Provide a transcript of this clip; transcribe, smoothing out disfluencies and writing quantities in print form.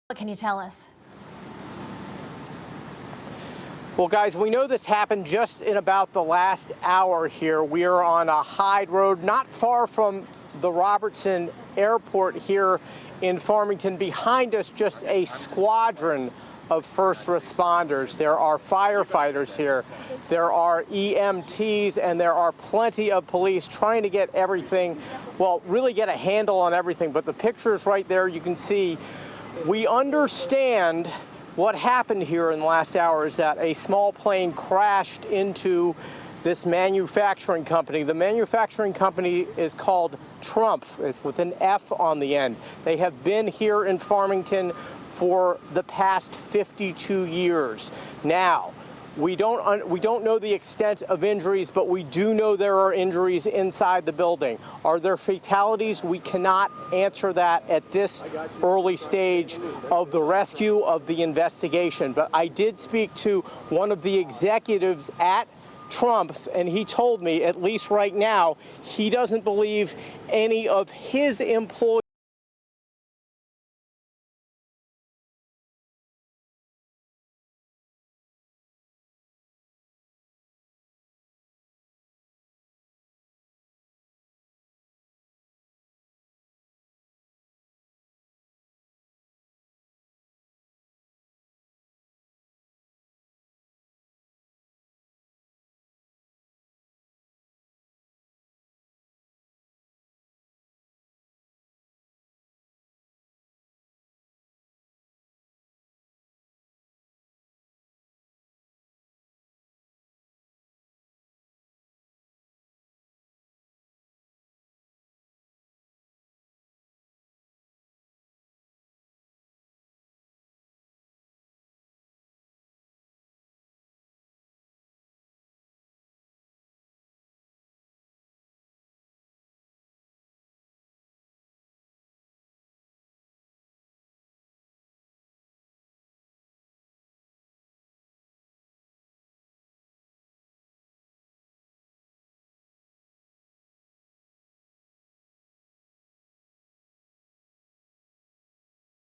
What can you tell us? Well, guys, we know this happened just in about the last hour here. We are on a Hyde Road, not far from the Robertson Airport here in Farmington. Behind us, just a squadron of first responders. There are firefighters here, there are EMTs, and there are plenty of police trying to get everything, well, really get a handle on everything. But the pictures right there, you can see, we understand what happened here in the last hour is that a small plane crashed into this manufacturing company. The manufacturing company is called Trumpf. It's with an F on the end. They have been here in Farmington for the past 52 years. Now, we don't know the extent of injuries, but we do know there are injuries inside the building. Are there fatalities? We cannot answer that at this early stage of the rescue, of the investigation. But I did speak to one of the executives at Trumpf, and he told me, at least right now, he doesn't believe any of his employees